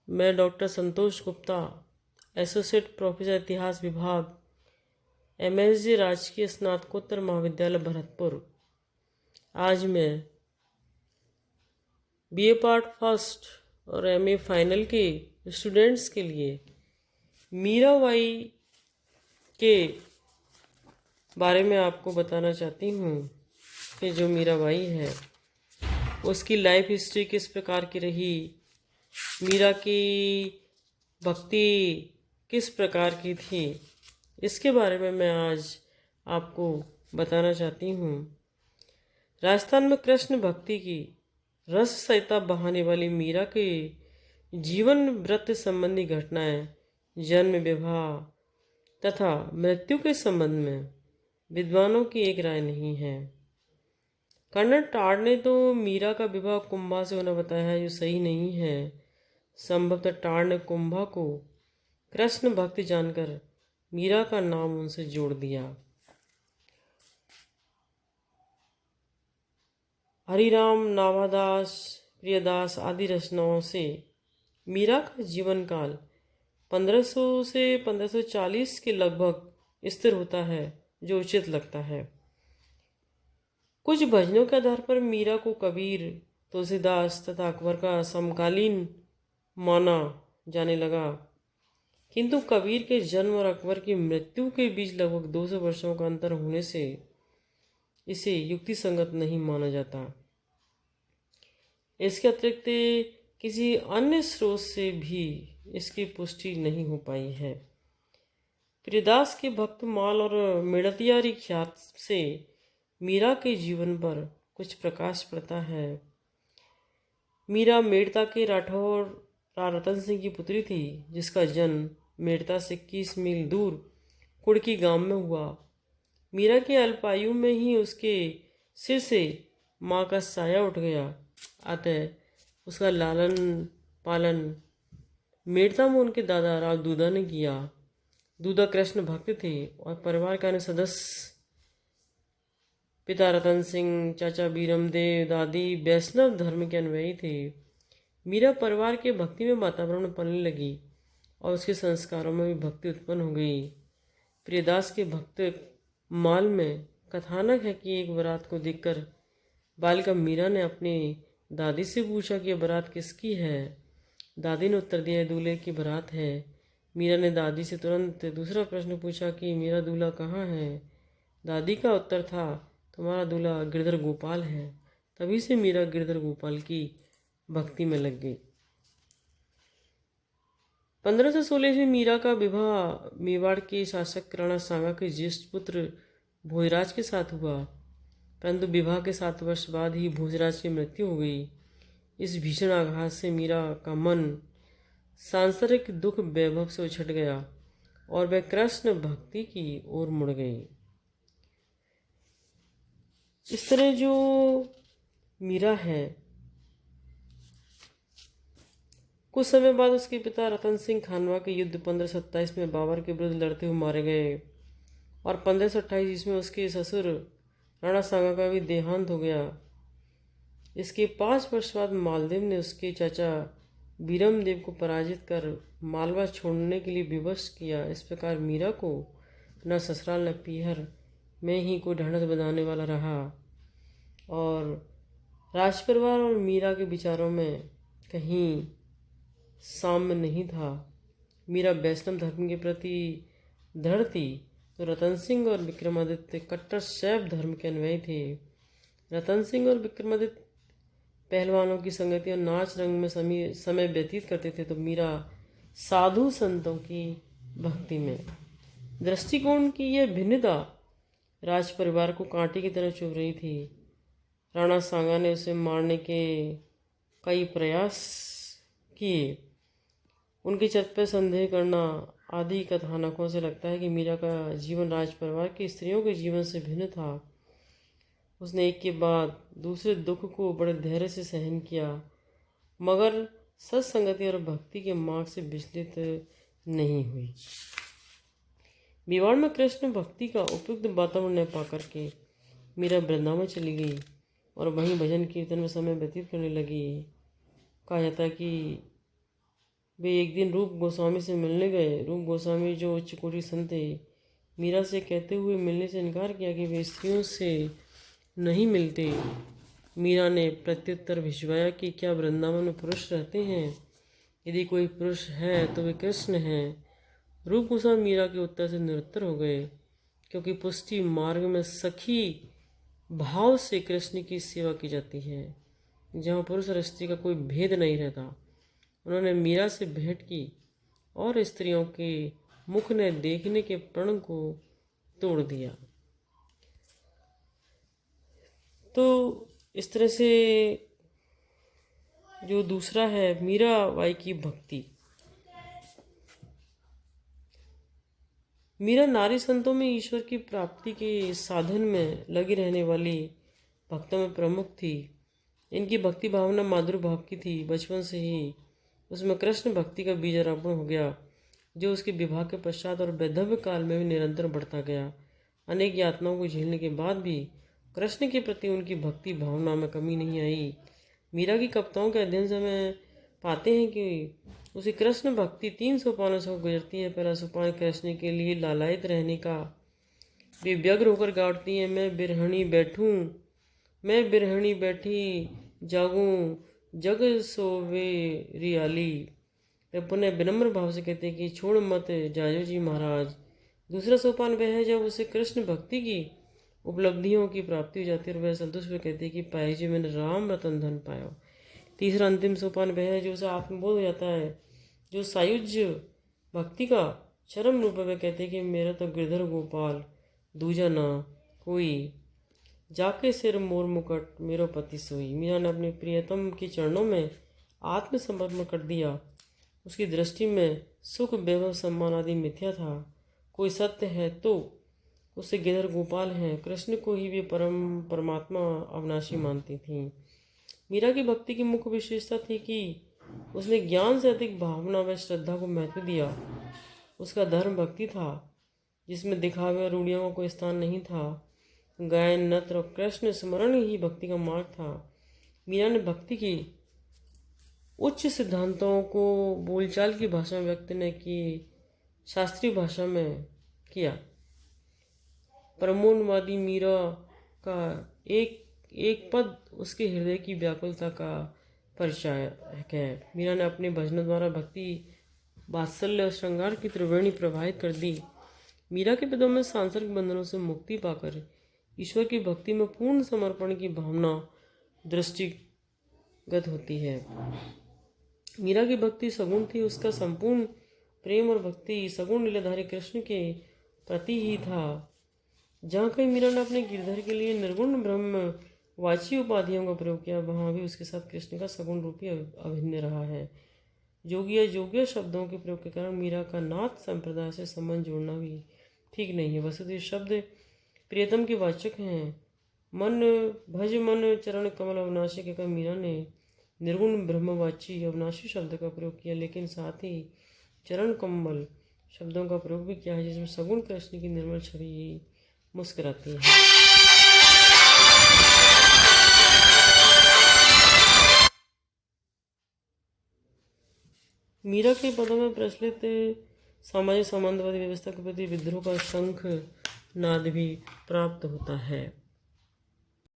मैं डॉक्टर संतोष Gupta, associate professor इतिहास विभाग, MSG राजकीय स्नातकोत्तर महाविद्यालय भरतपुर। आज मैं BA पार्ट फर्स्ट और MA फाइनल के स्टूडेंट्स के लिए मीराबाई के बारे में आपको बताना चाहती हूँ कि जो मीराबाई है उसकी लाइफ हिस्ट्री किस प्रकार की रही, मीरा की भक्ति किस प्रकार की थी, इसके बारे में मैं आज आपको बताना चाहती हूँ। राजस्थान में कृष्ण भक्ति की रस सहिता बहाने वाली मीरा के जीवन व्रत संबंधी घटनाएं, जन्म, विवाह तथा मृत्यु के संबंध में विद्वानों की एक राय नहीं है। कर्नल टाड़ ने तो मीरा का विवाह कुंभा से होना बताया है, जो सही नहीं है। संभवतः टाड़ ने कुंभा को कृष्ण भक्त जानकर मीरा का नाम उनसे जोड़ दिया। हरिराम, नाभादास, प्रियदास आदि रचनाओं से मीरा का जीवन काल 1500 से 1540 के लगभग स्थिर होता है, जो उचित लगता है। कुछ भजनों के आधार पर मीरा को कबीर, तुलसीदास तथा अकबर का समकालीन माना जाने लगा, किंतु कबीर के जन्म और अकबर की मृत्यु के बीच लगभग 200 वर्षों का अंतर होने से इसे युक्तिसंगत नहीं माना जाता। इसके अतिरिक्त किसी अन्य स्रोत से भी इसकी पुष्टि नहीं हो पाई है। प्रियदास के भक्त माल और मेड़तियारी ख्यात से मीरा के जीवन पर कुछ प्रकाश पड़ता है। मीरा मेड़ता के राठौर रतन सिंह की पुत्री थी, जिसका जन्म मेड़ता से 21 मील दूर कुड़की गांव में हुआ। मीरा की अल्पायु में ही उसके सिर से माँ का साया उठ गया, अतः उसका लालन पालन मेड़ता में उनके दादा राव दूधा ने किया। दूधा कृष्ण भक्त थे और परिवार का अन्य सदस्य पिता रतन सिंह, चाचा बीरमदेव, दादी वैष्णव धर्म के अनुयायी थे। मीरा परिवार के भक्ति में वातावरण में पलने लगी और उसके संस्कारों में भी भक्ति उत्पन्न हो गई। प्रियदास के भक्त माल में कथानक है कि एक बारात को देखकर बालिका मीरा ने अपनी दादी से पूछा कि यह बारात किसकी है। दादी ने उत्तर दिया, दूल्हे की बारात है। मीरा ने दादी से तुरंत दूसरा प्रश्न पूछा कि मेरा दूल्हा कहाँ है। दादी का उत्तर था, तुम्हारा दूल्हा गिरधर गोपाल है। तभी से मीरा गिरधर गोपाल की भक्ति में लग गई। 1516 में मीरा का विवाह मेवाड़ के शासक राणा सांगा के ज्येष्ठ पुत्र भोजराज के साथ हुआ, परंतु विवाह के 7 वर्ष बाद ही भोजराज की मृत्यु हो गई। इस भीषण आघात से मीरा का मन सांसारिक दुख वैभव से उछट गया और वह कृष्ण भक्ति की ओर मुड़ गई। इस तरह जो मीरा है, कुछ समय बाद उसके पिता रतन सिंह खानवा के युद्ध 1527 में बाबर के विरुद्ध लड़ते हुए मारे गए और 1528 में उसके ससुर राणा सांगा का भी देहांत हो गया। इसके 5 वर्ष बाद मालदेव ने उसके चाचा बीरमदेव को पराजित कर मालवा छोड़ने के लिए विवश किया। इस प्रकार मीरा को न ससुराल न पीहर में ही कोई ढांढस बंधाने वाला रहा और राजपरिवार और मीरा के विचारों में कहीं साम्य नहीं था। मीरा वैष्णव धर्म के प्रति दृढ़ थी, तो रतन सिंह और विक्रमादित्य कट्टर शैव धर्म के अनुयायी थे। रतन सिंह और विक्रमादित्य पहलवानों की संगति और नाच रंग में समय व्यतीत करते थे, तो मीरा साधु संतों की भक्ति में। दृष्टिकोण की यह भिन्नता राज परिवार को कांटे की तरह चुभ रही थी। राणा सांगा ने उसे मारने के कई प्रयास किए। उनकी चर्चा पर संदेह करना आदि कथानकों से लगता है कि मीरा का जीवन राज परिवार की स्त्रियों के जीवन से भिन्न था। उसने एक के बाद दूसरे दुख को बड़े धैर्य से सहन किया, मगर सत्संगति और भक्ति के मार्ग से विचलित नहीं हुई। मेवाड़ में कृष्ण भक्ति का उपयुक्त वातावरण न पा करके मीरा वृंदावन चली गई और वहीं भजन कीर्तन में समय व्यतीत करने लगी। कहा जाता है कि वे एक दिन रूप गोस्वामी से मिलने गए। रूप गोस्वामी जो उच्च कोटि संत थे, मीरा से कहते हुए मिलने से इनकार किया कि वे स्त्रियों से नहीं मिलते। मीरा ने प्रत्युत्तर भिजवाया कि क्या वृंदावन में पुरुष रहते हैं? यदि कोई पुरुष है तो वे कृष्ण हैं। रूप गोस्वामी मीरा के उत्तर से निरुत्तर हो गए, क्योंकि पुष्टि मार्ग में सखी भाव से कृष्ण की सेवा की जाती है, जहाँ पुरुष और स्त्री का कोई भेद नहीं रहता। उन्होंने मीरा से भेंट की और स्त्रियों के मुख ने देखने के प्रण को तोड़ दिया। तो इस तरह से जो दूसरा है मीराबाई की भक्ति। मीरा नारी संतों में ईश्वर की प्राप्ति के साधन में लगी रहने वाली भक्तों में प्रमुख थी। इनकी भक्ति भावना माधुर भाव की थी। बचपन से ही उसमें कृष्ण भक्ति का बीजारोपण हो गया, जो उसके विवाह के पश्चात और वैधव्य काल में भी निरंतर बढ़ता गया। अनेक यातनाओं को झेलने के बाद भी कृष्ण के प्रति उनकी भक्ति भावना में कमी नहीं आई। मीरा की कविताओं के अध्ययन से हमें पाते हैं कि उसे कृष्ण भक्ति 3 सोपानों से गुजरती है। पहला सोपान कृष्ण के लिए लालायित रहने का। वे व्यग्र होकर गाड़ती हैं, मैं बिरहणी बैठूं, मैं बिरहणी बैठी जागूं, जग सोवे रियाली। वे पुनः विनम्र भाव से कहते हैं कि छोड़ मत जाजो जी महाराज। दूसरा सोपान वह है जब उसे कृष्ण भक्ति की उपलब्धियों की प्राप्ति हो जाती है और वह संतुष्ट में कहते हैं कि पाए जी मैंने राम रतन धन पाया। तीसरा अंतिम सोपान वह है जो उसे आत्मबोध हो जाता है, जो सायुज्य भक्ति का चरम रूप है। वह कहते हैं कि मेरा तो गिरधर गोपाल दूजा ना कोई, जाके सिर मोर मुकट मेरो पति सोई। मीरा ने अपने प्रियतम के चरणों में आत्मसमर्पण कर दिया। उसकी दृष्टि में सुख वैभव सम्मान आदि मिथ्या था। कोई सत्य है तो उसे गिरधर गोपाल है। कृष्ण को ही वे परमात्मा अविनाशी मानती थीं। मीरा की भक्ति की मुख्य विशेषता थी कि उसने ज्ञान से अधिक भावना व श्रद्धा को महत्व दिया। उसका धर्म भक्ति था, जिसमें दिखावे और रूढ़ियों का कोई स्थान नहीं था। गायन, नृत्य और कृष्ण स्मरण ही भक्ति का मार्ग था। मीरा ने भक्ति की उच्च सिद्धांतों को बोलचाल की भाषा में व्यक्त न कि शास्त्रीय भाषा में किया। परमोन्मादी मीरा का एक एक पद उसके हृदय की व्याकुलता का परिचय है। मीरा ने अपने भजनों द्वारा भक्ति, वात्सल्य और श्रृंगार की त्रिवेणी प्रवाहित कर दी। मीरा के पदों में सांसारिक बंधनों से मुक्ति पाकर ईश्वर की भक्ति में पूर्ण समर्पण की भावना दृष्टिगत होती है। मीरा की भक्ति सगुण थी। उसका संपूर्ण प्रेम और भक्ति सगुण लीलाधारी कृष्ण के प्रति ही था। जहाँ कहीं मीरा ने अपने गिरधर के लिए निर्गुण ब्रह्म वाची उपाधियों का प्रयोग किया, वहाँ भी उसके साथ कृष्ण का सगुण रूप ही अभिन्न रहा है। जोगिया जोगिया शब्दों के प्रयोग के कारण मीरा का नाथ संप्रदाय से संबंध जोड़ना भी ठीक नहीं है। वस्तुतः शब्द प्रियतम के वाचक हैं। मन भज मन चरण कमल अविनाशी कहकर मीरा ने निर्गुण ब्रह्मवाची अविनाशी शब्द का प्रयोग किया, लेकिन साथ ही चरण कमल शब्दों का प्रयोग भी किया है, जिसमें सगुण कृष्ण की निर्मल छवि ही मुस्कुराती है। मीरा के पदों में प्रचलित सामाजिक संबंधवादी व्यवस्था के प्रति विद्रोह का शंख नाद भी प्राप्त होता है।